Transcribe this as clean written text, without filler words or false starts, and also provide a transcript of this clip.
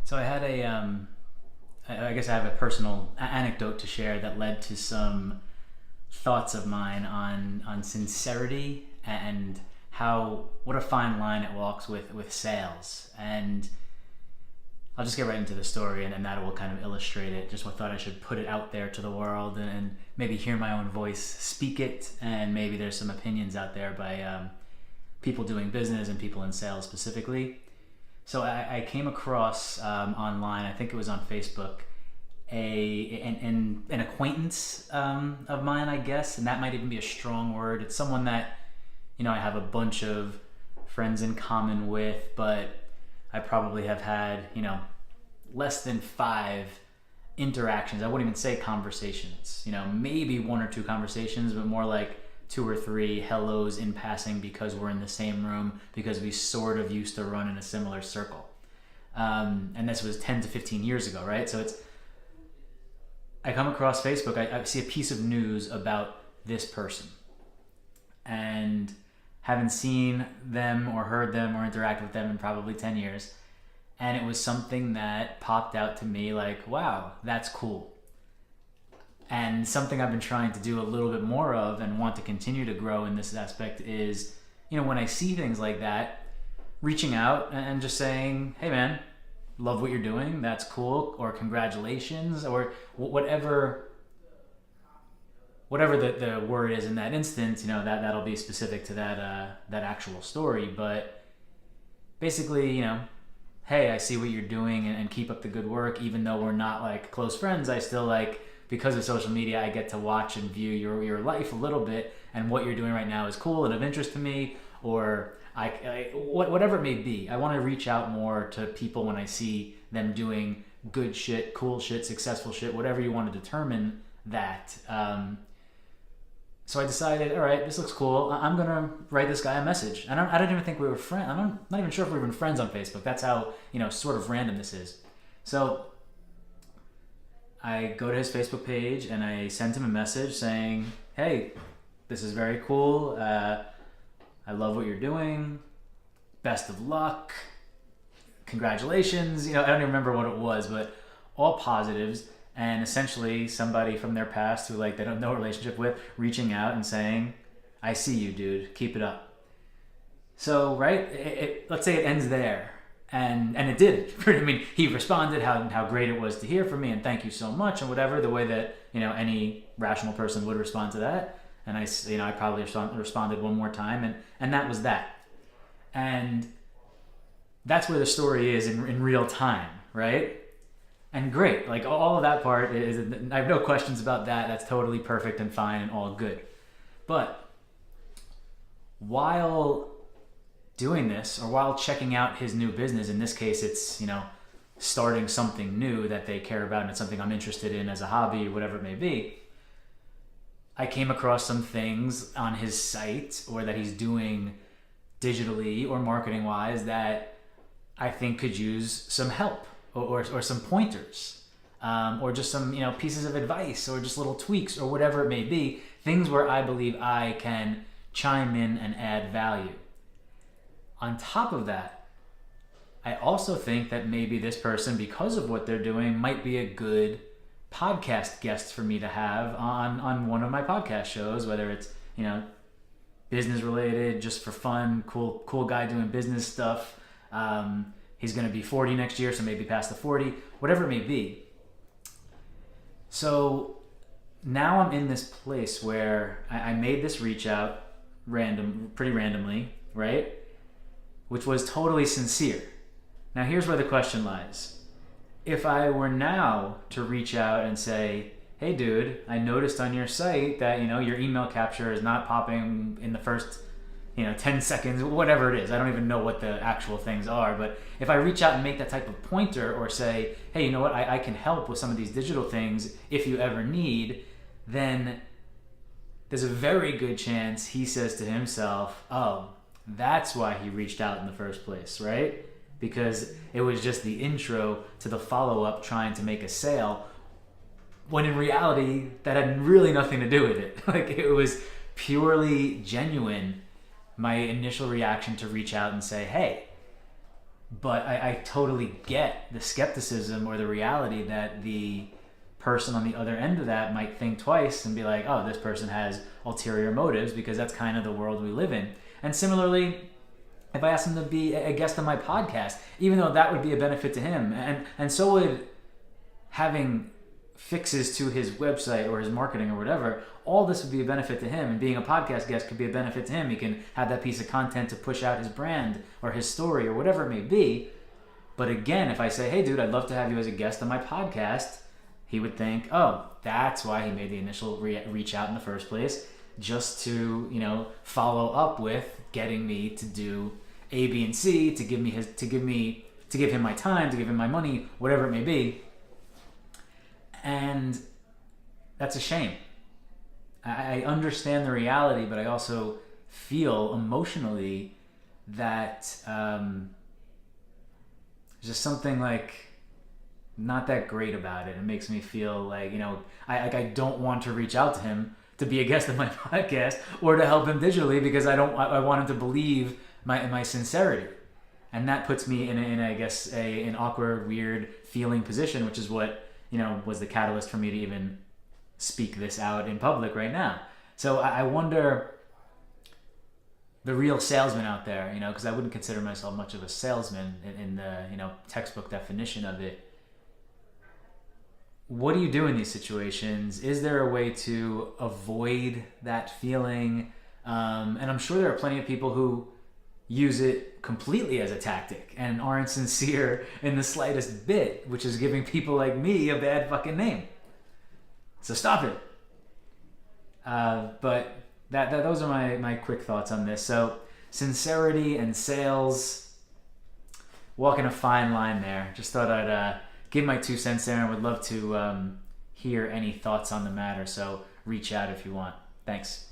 So I had I guess I have a personal anecdote to share that led to some thoughts of mine on sincerity and how what a fine line it walks with sales. And I'll just get right into the story, and then that will kind of illustrate it. Just thought I should put it out there to the world and maybe hear my own voice speak it, and maybe there's some opinions out there by people doing business and people in sales specifically. So I came across online, I think it was on Facebook, an acquaintance of mine, I guess, and that might even be a strong word. It's someone that, I have a bunch of friends in common with, but I probably have had, less than 5 interactions. I wouldn't even say conversations, maybe 1 or 2 conversations, but more like 2 or 3 hellos in passing because we're in the same room, because we sort of used to run in a similar circle. And this was 10 to 15 years ago, right? So I come across Facebook, I see a piece of news about this person, and haven't seen them or heard them or interacted with them in probably 10 years. And it was something that popped out to me like, wow, that's cool. And something I've been trying to do a little bit more of and want to continue to grow in this aspect is, when I see things like that, reaching out and just saying, hey man, love what you're doing, that's cool, or congratulations, or whatever the word is in that instance, that'll be specific to that actual story. But basically, hey, I see what you're doing and keep up the good work. Even though we're not like close friends, I still because of social media, I get to watch and view your life a little bit, and what you're doing right now is cool and of interest to me, or whatever it may be. I want to reach out more to people when I see them doing good shit, cool shit, successful shit, whatever you want to determine that. So I decided, all right, this looks cool. I'm going to write this guy a message. And I don't even think we were friends. I'm not even sure if we've been friends on Facebook. That's how, sort of random this is. So I go to his Facebook page and I sent him a message saying, hey, this is very cool. I love what you're doing. Best of luck. Congratulations. I don't even remember what it was, but all positives. And essentially somebody from their past who they don't have no relationship with, reaching out and saying, I see you, dude. Keep it up. So, right, let's say it ends there. And it did. I mean, he responded how great it was to hear from me and thank you so much and whatever, the way that, any rational person would respond to that. And I probably responded one more time, and that was that. And that's where the story is in real time, right? And great, all of that part is, I have no questions about that. That's totally perfect and fine and all good. But while doing this, or while checking out his new business, in this case it's, starting something new that they care about and it's something I'm interested in as a hobby, whatever it may be, I came across some things on his site or that he's doing digitally or marketing wise that I think could use some help. Or some pointers, or just some pieces of advice, or just little tweaks, or whatever it may be, things where I believe I can chime in and add value. On top of that, I also think that maybe this person, because of what they're doing, might be a good podcast guest for me to have on one of my podcast shows, whether it's business related, just for fun, cool guy doing business stuff. He's going to be 40 next year, so maybe past the 40, whatever it may be. So now I'm in this place where I made this reach out pretty randomly, right? Which was totally sincere. Now here's where the question lies. If I were now to reach out and say, hey dude, I noticed on your site that, your email capture is not popping in the first 10 seconds, whatever it is. I don't even know what the actual things are. But if I reach out and make that type of pointer or say, hey, you know what, I can help with some of these digital things if you ever need, then there's a very good chance he says to himself, oh, that's why he reached out in the first place, right? Because it was just the intro to the follow-up trying to make a sale, when in reality, that had really nothing to do with it. It was purely genuine, my initial reaction to reach out and say, hey, But I totally get the skepticism or the reality that the person on the other end of that might think twice and be like, oh, this person has ulterior motives, because that's kind of the world we live in. And similarly, if I asked him to be a guest on my podcast, even though that would be a benefit to him, and so would having fixes to his website or his marketing or whatever, all this would be a benefit to him. And being a podcast guest could be a benefit to him. He can have that piece of content to push out his brand or his story or whatever it may be. But again, if I say, hey dude, I'd love to have you as a guest on my podcast, he would think, oh, that's why he made the initial reach out in the first place, just to, follow up with getting me to do A, B, and C, to give him my time, to give him my money, whatever it may be. And that's a shame. I understand the reality, but I also feel emotionally that there's just something like not that great about it. It makes me feel like, I don't want to reach out to him to be a guest on my podcast or to help him digitally, because I want him to believe my sincerity. And that puts me in an awkward, weird feeling position, which is what, was the catalyst for me to even speak this out in public right now. So I wonder, the real salesman out there, because I wouldn't consider myself much of a salesman in the, textbook definition of it. What do you do in these situations? Is there a way to avoid that feeling? And I'm sure there are plenty of people who use it completely as a tactic and aren't sincere in the slightest bit, which is giving people like me a bad fucking name. So stop it. But those are my quick thoughts on this. So sincerity and sales, walking a fine line there. Just thought I'd give my 2 cents there, and would love to hear any thoughts on the matter. So reach out if you want. Thanks.